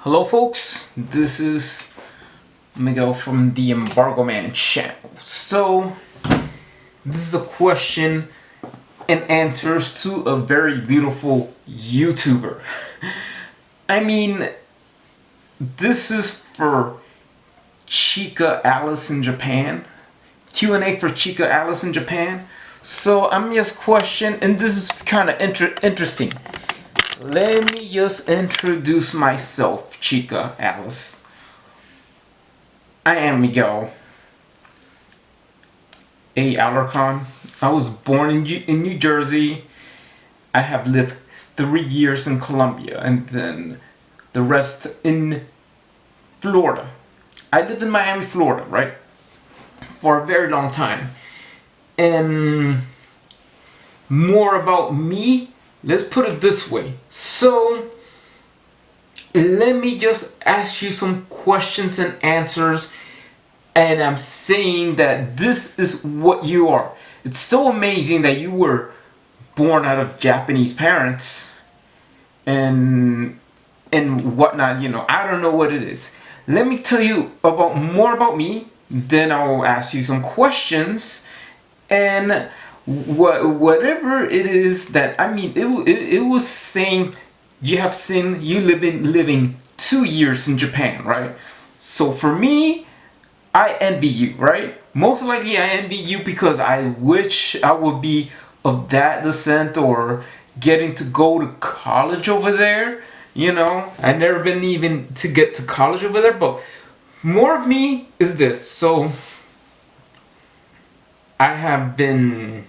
Hello folks, this is Miguel from the Embargo Man channel. So, this is a question and answers to a very beautiful YouTuber. I mean, this is for Chika Alice in Japan. Q&A for Chika Alice in Japan. So, I'm just questioning, and this is kind of interesting. Let me just introduce myself, Chika Alice. I am Miguel, A. Alarcon. I was born in New Jersey. I have lived 3 years in Colombia and then the rest in Florida. I lived in Miami, Florida, right? For a very long time. And more about me, let's put it this way. So, let me just ask you some questions and answers, and I'm saying that this is what you are. It's so amazing that you were born out of Japanese parents and whatnot. I don't know what it is. Let me tell you more about me, then I'll ask you some questions, and whatever it is that it was saying. You living 2 years in Japan, right? So for me, I envy you, right? Most likely I envy you because I wish I would be of that descent or getting to go to college over there. I've never been even to get to college over there, but more of me is this. So I have been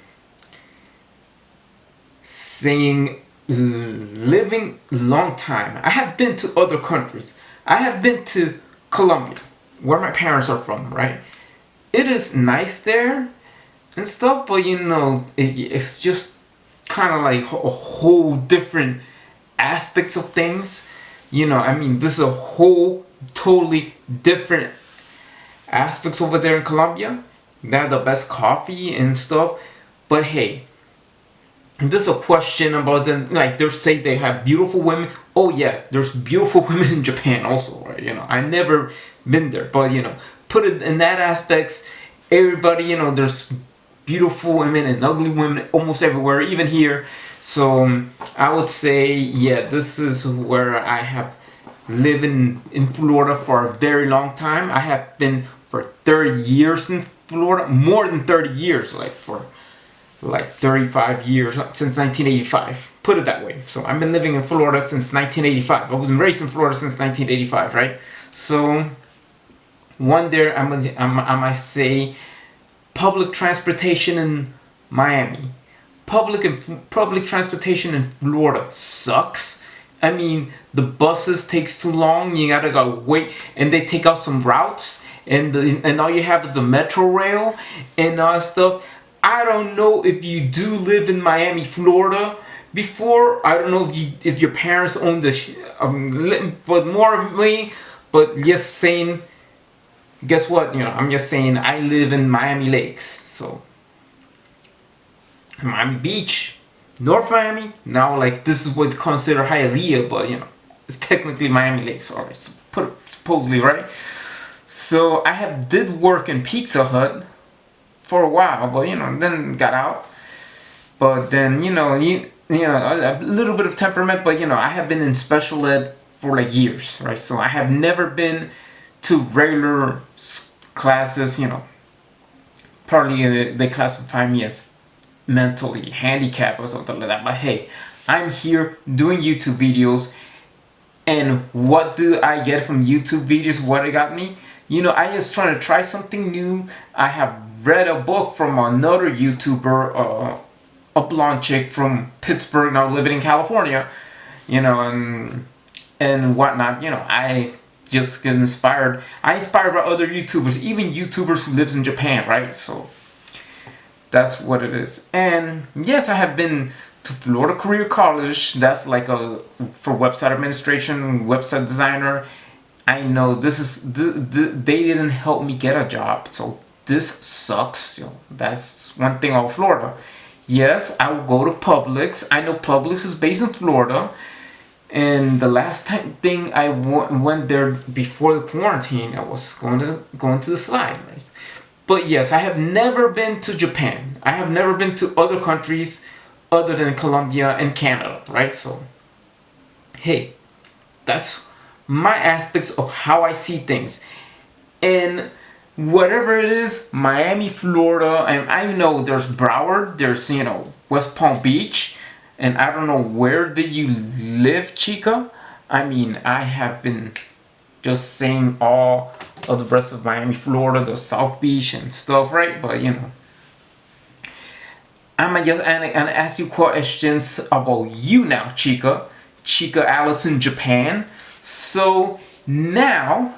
saying living long time. I have been to other countries. I have been to Colombia, where my parents are from, right? It is nice there and stuff, but it's just kind of like a whole different aspects of things. This is a whole totally different aspects over there in Colombia. They have the best coffee and stuff, but hey, this is a question about them. Like they say they have beautiful women. Oh yeah, there's beautiful women in Japan also, right? I never been there, but put it in that aspects. Everybody, there's beautiful women and ugly women almost everywhere, even here. So I would say, yeah, this is where I have lived in Florida for a very long time. I have been for 30 years in Florida, more than 30 years, like 35 years since 1985. Put it that way. So I've been living in Florida since 1985. I was raised in Florida since 1985, right? So one there, I might say, public transportation in Miami, public transportation in Florida sucks. The buses takes too long. You gotta go wait, and they take out some routes, and all you have is the metro rail and all that stuff. I don't know if you do live in Miami, Florida before. I don't know if your parents own but more of me. But just saying, guess what? I'm just saying I live in Miami Lakes, so Miami Beach, North Miami. Now, like this is what's considered Hialeah, but it's technically Miami Lakes. Alright, so supposedly, right? So I did work in Pizza Hut for a while, but then got out. But then a little bit of temperament, but I have been in special ed for like years, right? So I have never been to regular classes. Probably they classify me as mentally handicapped or something like that. But hey, I'm here doing YouTube videos, and what do I get from YouTube videos? What it got me? I just trying to try something new. I have read a book from another YouTuber, a blonde chick from Pittsburgh, now living in California, and whatnot. I just get inspired. I inspired by other YouTubers, even YouTubers who lives in Japan, right? So that's what it is. And yes, I have been to Florida Career College. That's like for website administration, website designer. I know this is they didn't help me get a job, so this sucks. That's one thing about Florida. Yes, I will go to Publix. I know Publix is based in Florida, And the last time thing I went there before the quarantine, I was going to the slide, right? But yes, I have never been to Japan. I have never been to other countries other than Colombia and Canada, right? So, hey, that's my aspects of how I see things. And whatever it is, Miami, Florida, and I know there's Broward, there's, West Palm Beach, and I don't know where did you live, Chica? I mean, I have been just saying all of the rest of Miami, Florida, the South Beach and stuff, right? But I'm gonna just and ask you questions about you now, Chica. Chika Alice in Japan. So now,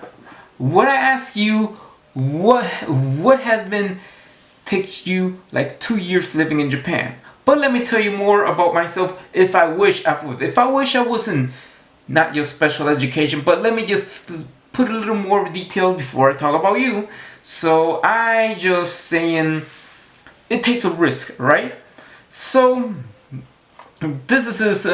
what I ask you, what has been takes you like 2 years living in Japan? But let me tell you more about myself. If I wish I wasn't not your special education, but let me just put a little more detail before I talk about you. So I just saying it takes a risk, right? So this is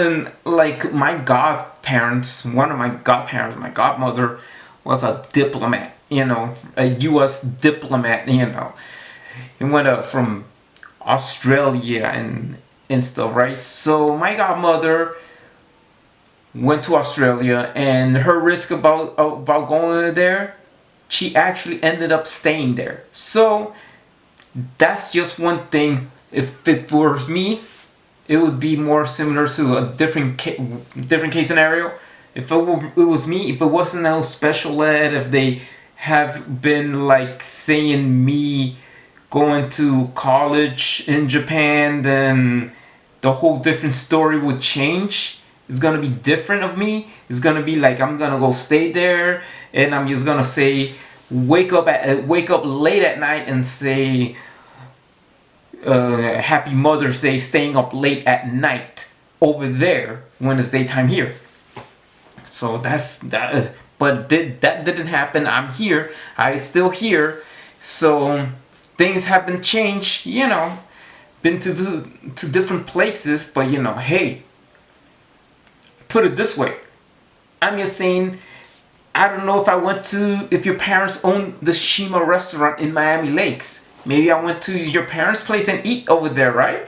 like my godparents, one of my godparents, my godmother was a diplomat, a U.S. diplomat, He went from Australia and stuff, right? So my godmother went to Australia, and her risk about going there, she actually ended up staying there. So that's just one thing. If it were me, it would be more similar to a different case scenario. If it was me, if it wasn't no special ed, if they have been like saying me going to college in Japan, then the whole different story would change. It's gonna be different of me. It's gonna be like I'm gonna go stay there, and I'm just gonna say wake up late at night and say Happy Mother's Day, staying up late at night over there when it's daytime here. So that is, but that didn't happen. I'm here. I'm still here. So things haven't changed. Been to different places, but hey, put it this way. I'm just saying. I don't know if your parents own the Shima restaurant in Miami Lakes. Maybe I went to your parents' place and eat over there, right?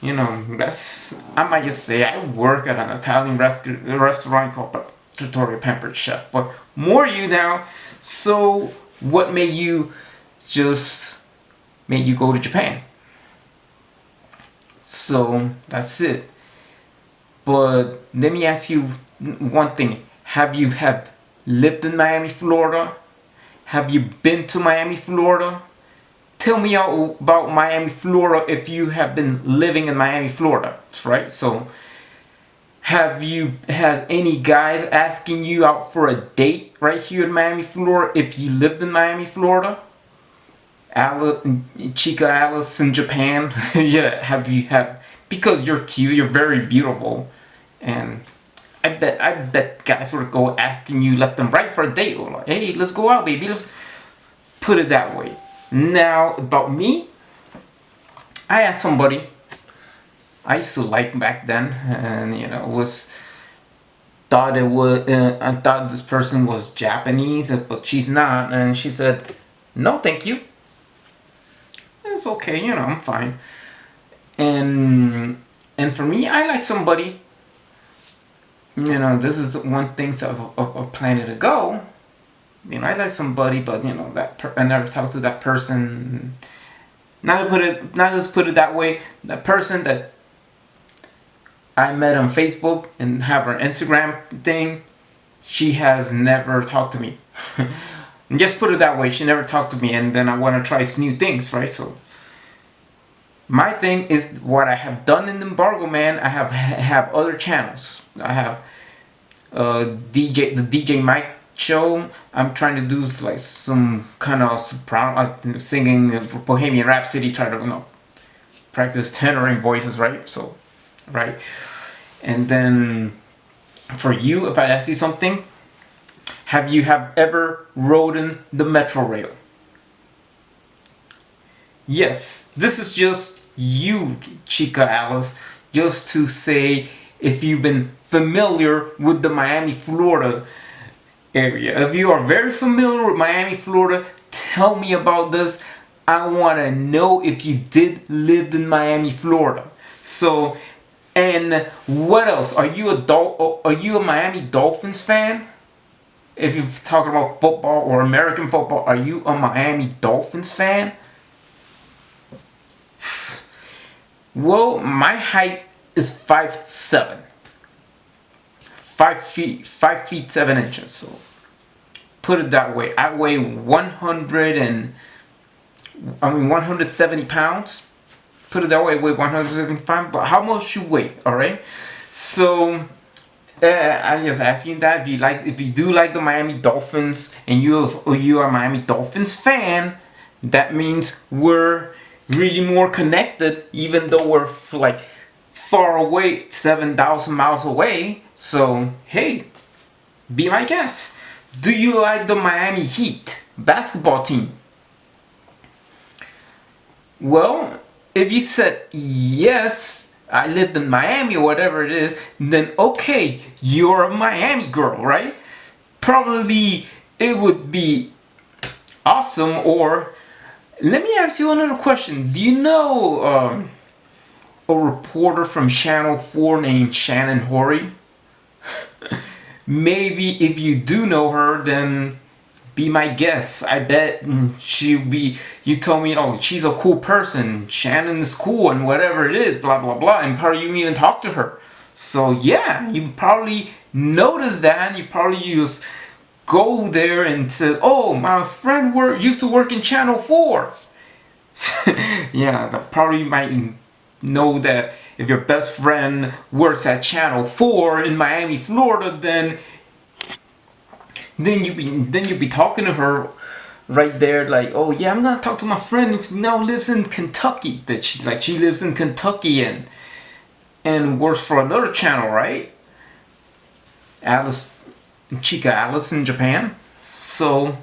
I might just say I work at an Italian restaurant called Trattoria Pampered Chef. But more you now. So what made you go to Japan? So that's it. But let me ask you one thing. Have you lived in Miami, Florida? Have you been to Miami, Florida? Tell me all about Miami, Florida if you have been living in Miami, Florida, right? So has any guys asking you out for a date right here in Miami, Florida if you lived in Miami, Florida? Chika Alice in Japan? Yeah, because you're cute, you're very beautiful, and I bet guys would go asking you left and right for a date, or like, hey, let's go out, baby. Let's put it that way. Now about me, I asked somebody I used to like back then, and I thought this person was Japanese, but she's not, and she said, "No, thank you. It's okay, I'm fine." And for me, I like somebody. This is the one thing of planning to go. I like somebody, but I never talked to that person. Not just put it that way. That person that I met on Facebook and have her Instagram thing, she has never talked to me. Just put it that way. She never talked to me, and then I want to try new things, right? So my thing is what I have done in Embargo Man. I have other channels. I have the DJ Mike show. I'm trying to do like some kind of soprano, singing Bohemian Rhapsody. Try to practice tenoring voices, right? So, right. And then for you, if I ask you something, have you ever ridden the metro rail? Yes, this is just you, Chika Alice, just to say if you've been familiar with the Miami, Florida area. If you are very familiar with Miami, Florida, tell me about this. I want to know if you did live in Miami, Florida. So, and what else? Are you a Miami Dolphins fan? If you're talking about football or American football, are you a Miami Dolphins fan? Well, my height is 5'7", 5 feet 7 inches. So put it that way. I weigh 170 pounds. Put it that way. I weigh 175. But how much you weigh? All right. So I'm just asking that if you do like the Miami Dolphins and you are a Miami Dolphins fan, that means we're really more connected, even though we're like far away, 7,000 miles away. So hey, be my guest. Do you like the Miami Heat basketball team? Well, if you said yes, I lived in Miami or whatever it is, then okay, you're a Miami girl, right? Probably it would be awesome. Or let me ask you another question. Do you know a reporter from Channel 4 named Shannon Horry? Maybe if you do know her, then be my guest. I bet she'll be. You told me, oh, she's a cool person. Shannon is cool and whatever it is, blah blah blah. And probably you even talk to her. So yeah, you probably notice that. And you probably just go there and say, oh, my friend used to work in Channel 4. Yeah, that probably might know that if your best friend works at Channel 4 in Miami, Florida, then you be talking to her right there, like, oh yeah, I'm gonna talk to my friend who now lives in Kentucky. That she lives in Kentucky and works for another channel, right? Chika Alice in Japan. So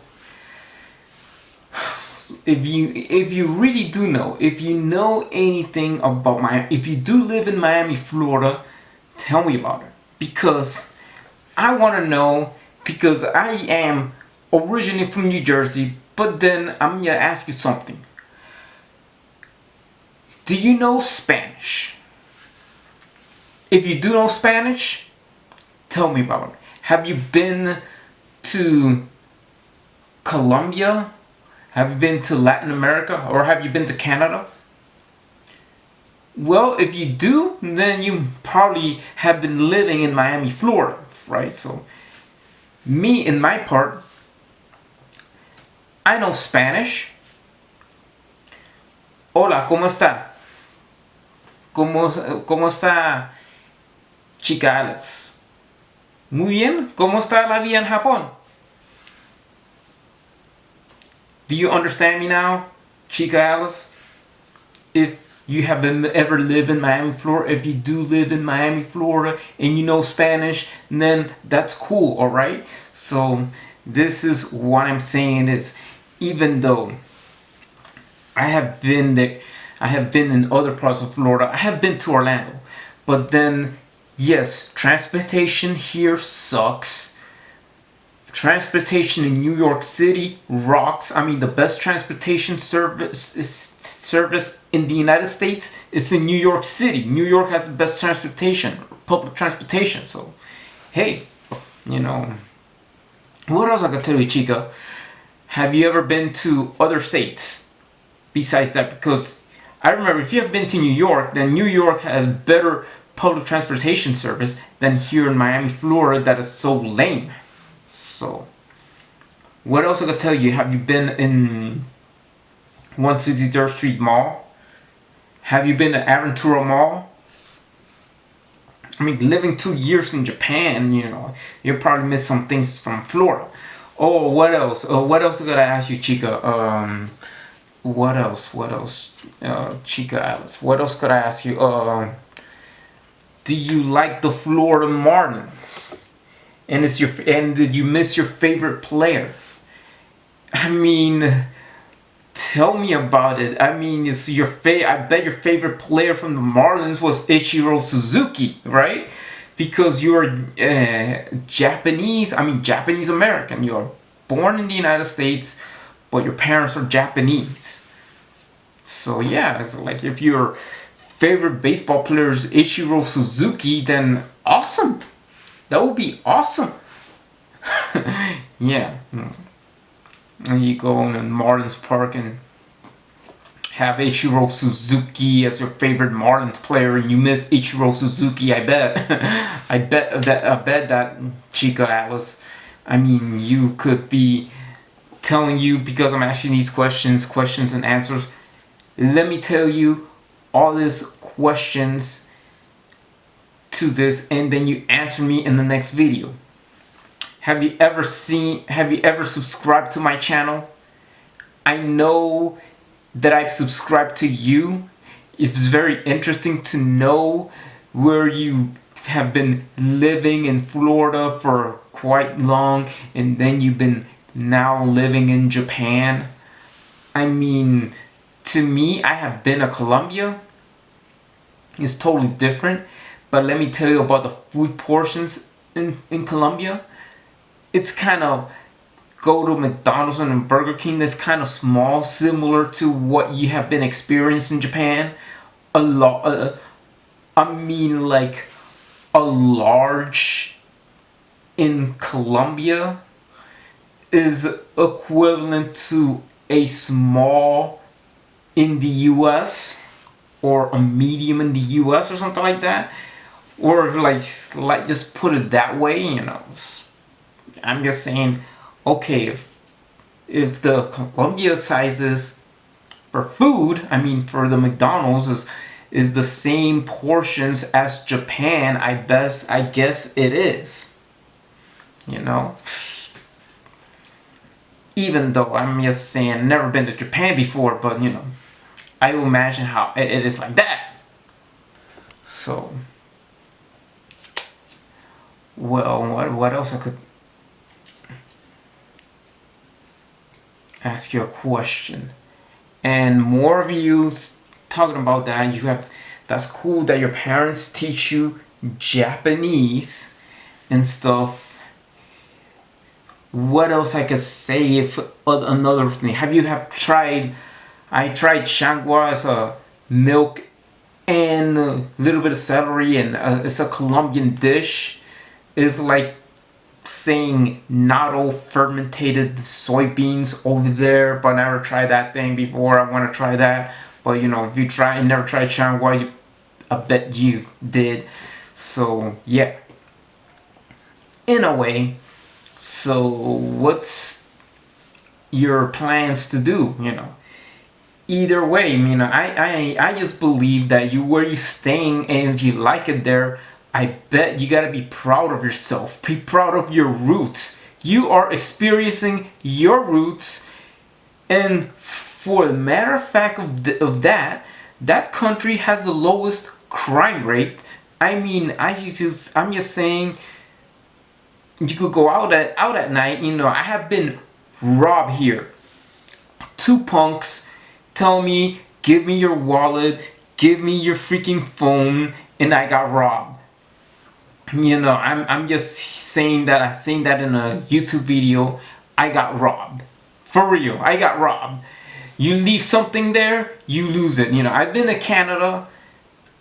if you really do know, if you know anything about if you do live in Miami, Florida, tell me about it, because I want to know, because I am originally from New Jersey, but then I'm gonna ask you something. Do you know Spanish? If you do know Spanish, tell me about it. Have you been to Colombia? Have you been to Latin America? Or have you been to Canada? Well, if you do, then you probably have been living in Miami, Florida, right? So, me, in my part, I know Spanish. Hola, ¿cómo está? ¿Cómo está, Chika Alice? Muy bien. ¿Cómo está la vida en Japón? Do you understand me now, Chika Alice? If you have ever lived in Miami, Florida, if you do live in Miami, Florida, and you know Spanish, then that's cool, alright? So, this is what I'm saying is, even though I have been there, I have been in other parts of Florida, I have been to Orlando, but then, yes, transportation here sucks. Transportation in New York City rocks. I mean, the best transportation service in the United States is in New York City. New York has the best transportation, public transportation. So, hey, what else I can tell you, Chica? Have you ever been to other states besides that? Because I remember, if you have been to New York, then New York has better public transportation service than here in Miami, Florida, that is so lame. So, what else I can tell you? Have you been in 163rd Street Mall? Have you been to Aventura Mall? I mean, living 2 years in Japan, you probably missed some things from Florida. Oh, what else? What else could I ask you, Chica? What else? Chica Alice. What else could I ask you? Do you like the Florida Marlins? And did you miss your favorite player? I mean, Tell me about it. I mean, it's your I bet your favorite player from the Marlins was Ichiro Suzuki, right? Because you're Japanese. I mean, Japanese American. You're born in the United States, but your parents are Japanese. So yeah, it's like if your favorite baseball player is Ichiro Suzuki, then awesome. That would be awesome. Yeah. And you go in Marlins Park and have Ichiro Suzuki as your favorite Marlins player, and you miss Ichiro Suzuki. I bet. I bet that Chika Alice. I mean, you could be telling you, because I'm asking these questions and answers. Let me tell you all these questions to this, and then you answer me in the next video. Have you ever subscribed to my channel? I know that I've subscribed to you. It's very interesting to know where you have been living in Florida for quite long, and then you've been now living in Japan. I mean, to me, I have been to Colombia. It's totally different. But let me tell you about the food portions in Colombia. It's kind of, go to McDonald's and Burger King, that's kind of small, similar to what you have been experiencing in Japan. A lot, I mean, like a large in Colombia is equivalent to a small in the US, or a medium in the US, or something like that. Or like just put it that way, you know. I'm just saying, okay, if the Colombia sizes for food, I mean for the McDonald's is the same portions as Japan, I guess it is. You know? Even though I'm just saying, never been to Japan before, but you know, I will imagine how it is like that. So, well, what else I could ask you a question? And more of you talking about that. That's cool that your parents teach you Japanese and stuff. What else I could say? If another thing, tried? I tried shangua as a milk and a little bit of celery, and it's a Colombian dish. It's like saying natto fermented soybeans over there, but I never tried that thing before. I want to try that, but you know, if you never tried shangua, I bet you did. So yeah, in a way. So what's your plans to do? You know, either way, you know, I just believe that where you staying, and if you like it there, I bet you gotta be proud of yourself. Be proud of your roots. You are experiencing your roots, and for the matter of fact of that country has the lowest crime rate. I mean, I'm just saying, you could go out at night. You know, I have been robbed here. Two punks tell me, give me your wallet, give me your freaking phone, and I got robbed. You know, I'm just saying that. I seen that in a YouTube video. I got robbed. For real, I got robbed. You leave something there, you lose it. You know, I've been to Canada.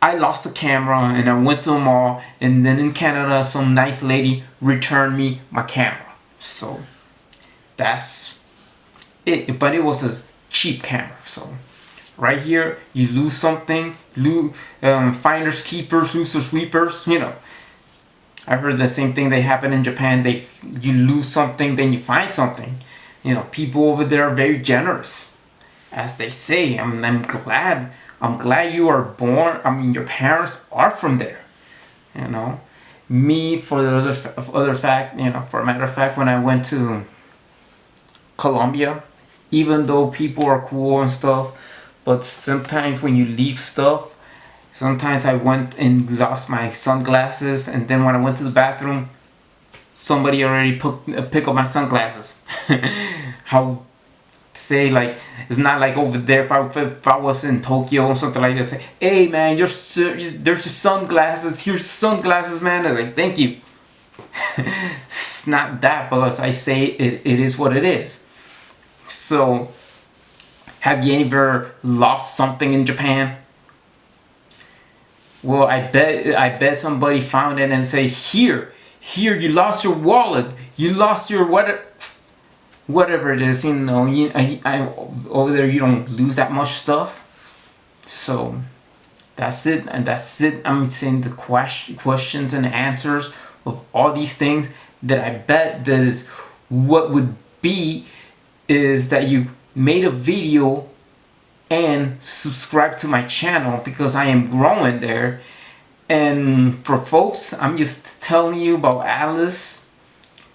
I lost the camera, and I went to a mall, and then in Canada, some nice lady returned me my camera. So that's it. But it was a cheap camera. So right here, you lose something. Finders keepers, losers sweepers. You know, I heard the same thing. They happen in Japan. You lose something, then you find something. You know, people over there are very generous, as they say. I'm glad. I'm glad you are born. I mean, your parents are from there. You know, me, for the other fact, you know, for a matter of fact, when I went to Colombia, even though people are cool and stuff, but sometimes when you leave stuff, sometimes I went and lost my sunglasses, and then when I went to the bathroom, somebody already picked up my sunglasses. How say like, it's not like over there. If I was in Tokyo or something like that, say, hey man, there's your sunglasses. Here's sunglasses, man. And like, thank you. It's not that, because I say it is what it is. So, have you ever lost something in Japan? Well, I bet somebody found it and say, here, you lost your wallet, you lost your whatever it is. Over there you don't lose that much stuff. So that's it, and that's it. I'm saying the questions and answers of all these things that I bet that is what would be is that you made a video and subscribe to my channel, because I am growing there. And for folks, I'm just telling you about Alice.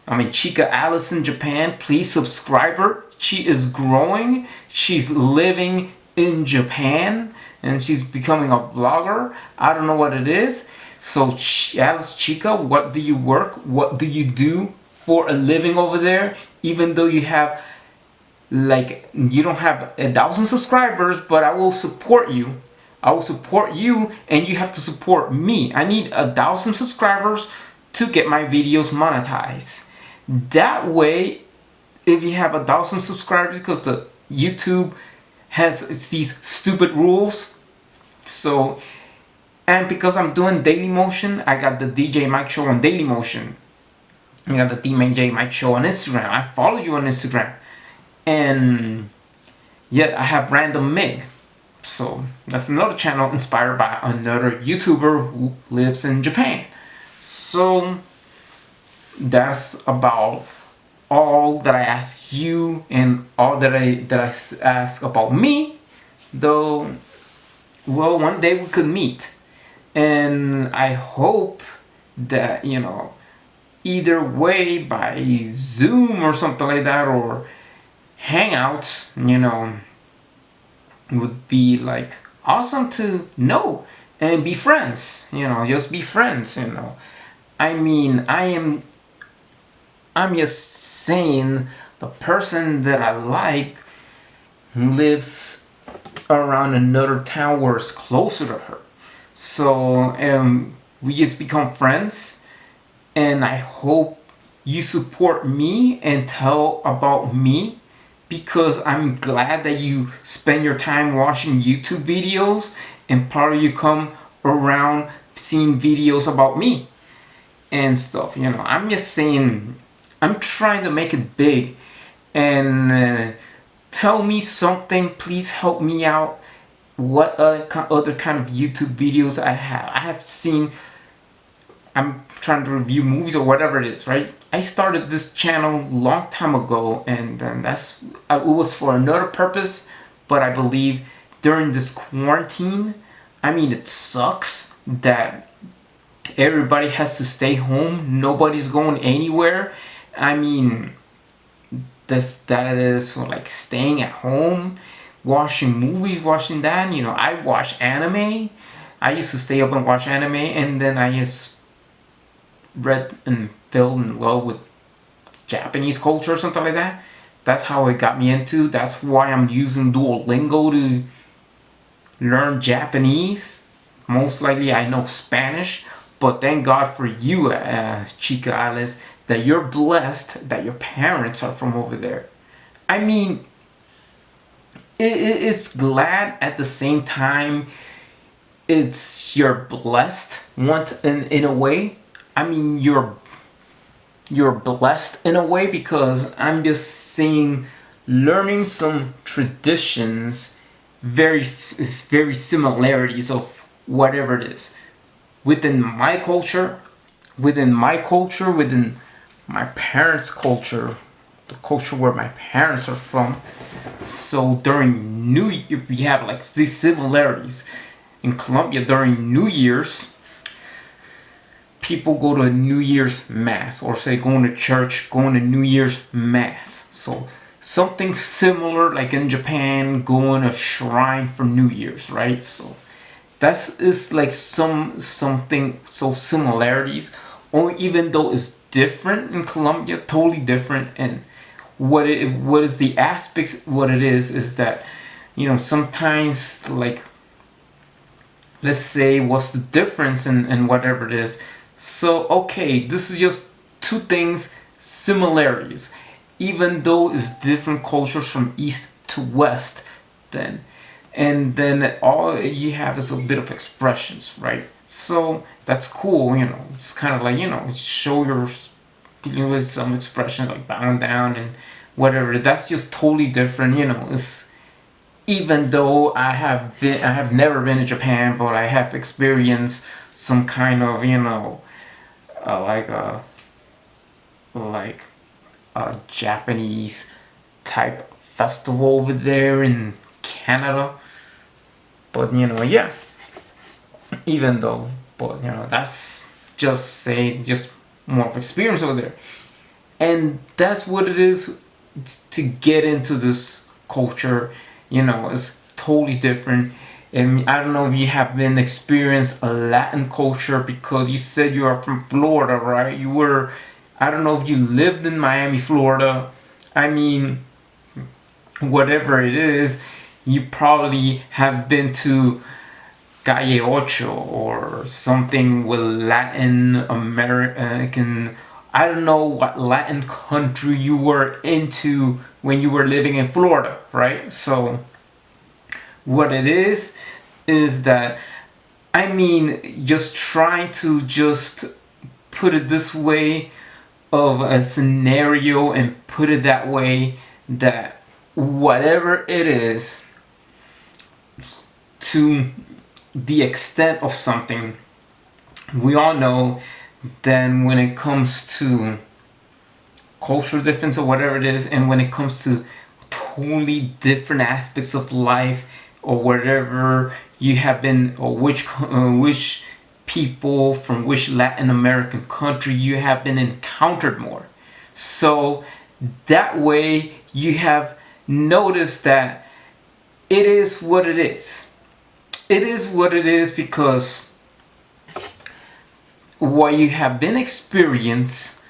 Chika Alice in Japan. Please subscribe her. She is growing. She's living in Japan and she's becoming a vlogger. I don't know what it is. So Alice Chika, what do you work? What do you do for a living over there? Even though you have you don't have 1,000 subscribers, but I will support you. I will support you, and you have to support me. I need 1,000 subscribers to get my videos monetized. That way, if you have 1,000 subscribers, because the YouTube has these stupid rules. So, and because I'm doing Daily Motion, I got the DJ Mike Show on Daily Motion. I got the DJ Mike Show on Instagram. I follow you on Instagram. And yet I have Random Mig. So that's another channel inspired by another YouTuber who lives in Japan. So that's about all that I ask you and all that I ask about me. Though, well, one day we could meet, and I hope that either way, by Zoom or something like that, or Hangouts, would be like awesome to know and be friends. Just be friends. I'm just saying, the person that I like lives around another town where it's closer to her. So we just become friends, and I hope you support me and tell about me, because I'm glad that you spend your time watching YouTube videos, and probably you come around seeing videos about me and stuff. I'm just saying, I'm trying to make it big, and tell me something. Please help me out. What other kind of YouTube videos I have seen. I'm trying to review movies or whatever it is, right? I started this channel a long time ago, and it was for another purpose, but I believe during this quarantine, it sucks that everybody has to stay home. Nobody's going anywhere. That is for like staying at home, watching movies, watching that. I watch anime. I used to stay up and watch anime, and then I just read and fell in love with Japanese culture or something like that. That's how it got me into. That's why I'm using Duolingo to learn Japanese. Most likely I know Spanish, but thank God for you, Chika Alice, that you're blessed that your parents are from over there. It's glad at the same time. You're blessed in a way. You're blessed in a way, because I'm just seeing, learning some traditions, very similarities of whatever it is within my culture, within my parents' culture, the culture where my parents are from. So during New Year, we have like these similarities. In Colombia, during New Year's, people go to a New Year's Mass, or say going to church, going to New Year's Mass. So something similar like in Japan, going to a shrine for New Year's, right? So that's is like something, so similarities, or even though it's different in Colombia, totally different. And what is the aspects. What it is that, sometimes, like, let's say, what's the difference in whatever it is. So okay, this is just two things, similarities, even though it's different cultures from east to west. Then and then all you have is a bit of expressions, right? So that's cool. It's kind of like, show your dealing with some expressions like bowing down and whatever. That's just totally different. It's, even though I have never been to Japan, but I have experienced some kind of, uh, like a like a Japanese type festival over there in Canada. But yeah, even though, but that's just more of experience over there, and that's what it is to get into this culture. It's totally different. And I don't know if you have been experienced a Latin culture, because you said you are from Florida, right? I don't know if you lived in Miami, Florida. I mean, whatever it is, you probably have been to Calle Ocho or something with Latin American. I don't know what Latin country you were into when you were living in Florida, right? So what it is that, I mean, just trying to just put it this way of a scenario and put it that way, that whatever it is, to the extent of something, we all know, then when it comes to cultural difference or whatever it is, and when it comes to totally different aspects of life, or whatever you have been, or which people from which Latin American country you have been encountered more. So that way you have noticed that it is what it is. It is what it is, because what you have been experienced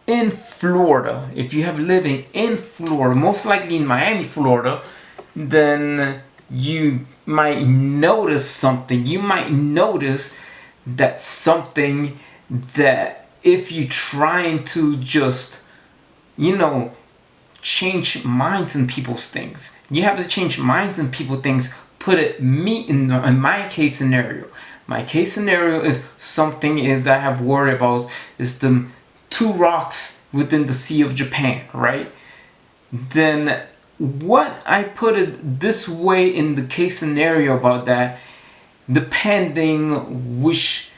in Florida, if you have living in Florida, most likely in Miami, Florida, then you might notice something. You might notice that something that, if you trying to just, change minds in people's things, you have to change minds in people's things. Put it me in my case scenario. My case scenario is something is that I have worried about is the two rocks within the Sea of Japan, right? Then what I put it this way in the case scenario about that, depending which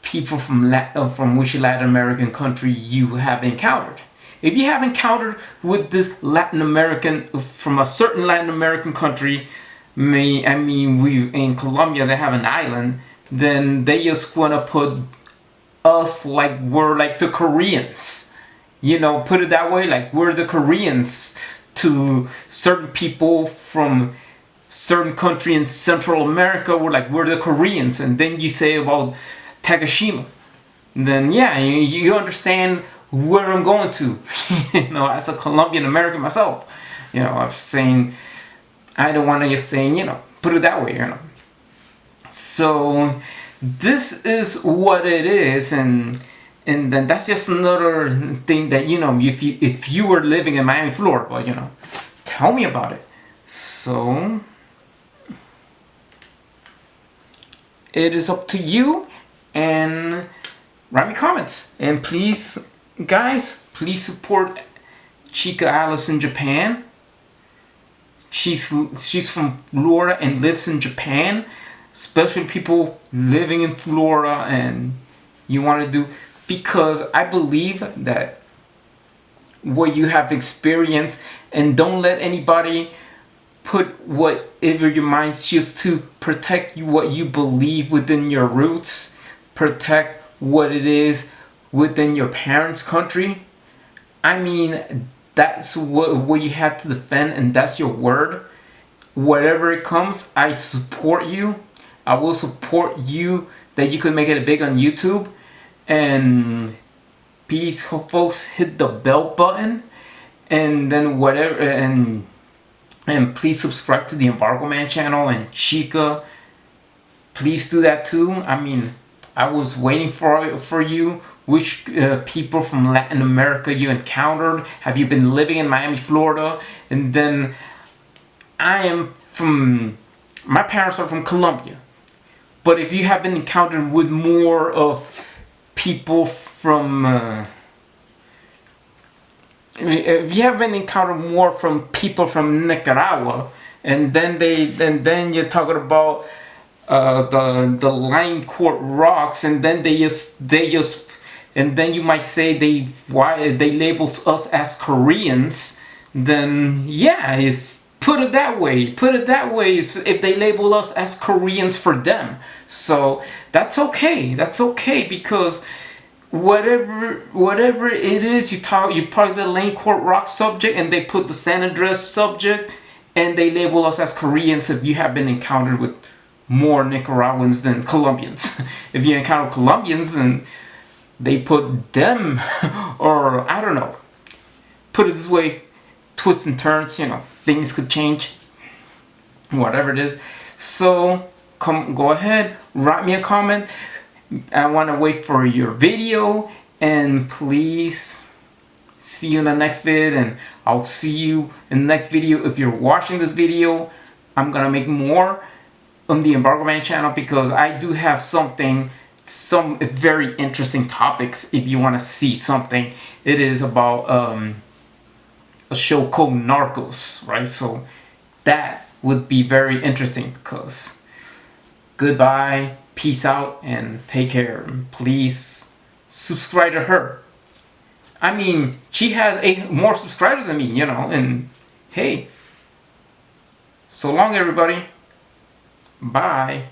people from which Latin American country you have encountered. If you have encountered with this Latin American from a certain Latin American country, I mean, we in Colombia they have an island, then they just wanna put us like we're like the Koreans. Put it that way, like we're the Koreans to certain people from certain country in Central America. We're the Koreans. And then you say about Takashima, then yeah, you understand where I'm going to. As a Colombian American myself, I'm saying, I don't want to just saying, put it that way, So this is what it is, and then that's just another thing that, if you were living in Miami, Florida, well, tell me about it. So it is up to you, and write me comments, and please, guys, please support Chika Alice in Japan. She's from Florida and lives in Japan. Especially people living in Florida and you want to do, because I believe that what you have experienced, and don't let anybody put whatever your mind's just to protect what you believe within your roots, protect what it is within your parents' country. I mean, that's what you have to defend, and that's your word. Whatever it comes, I support you. I will support you that you can make it big on YouTube. And please, folks, hit the bell button and then whatever, and please subscribe to the Embargo Man channel, and Chika, please do that too. I mean, I was waiting for you. Which people from Latin America you encountered? Have you been living in Miami, Florida? And then I am from, my parents are from Colombia. But if you have been encountered with more of people from, if you have been encountered more from people from Nicaragua, and then you're talking about the line court rocks, and then they just and then you might say they label us as Koreans. Then yeah, if put it that way, if they label us as Koreans for them, so that's okay, because whatever it is, you part the lane court rock subject, and they put the San Andreas subject, and they label us as Koreans if you have been encountered with more Nicaraguans than Colombians. If you encounter Colombians, then they put them, or I don't know, put it this way, twists and turns, things could change, whatever it is. So go ahead, write me a comment. I want to wait for your video, and please see you in the next vid, and I'll see you in the next video. If you're watching this video, I'm gonna make more on the Embargo Man channel, because I do have some very interesting topics. If you want to see something, it is about a show called Narcos, right? So that would be very interesting, because goodbye, peace out, and take care. Please subscribe to her. I mean, she has more subscribers than me, and hey, so long everybody. Bye.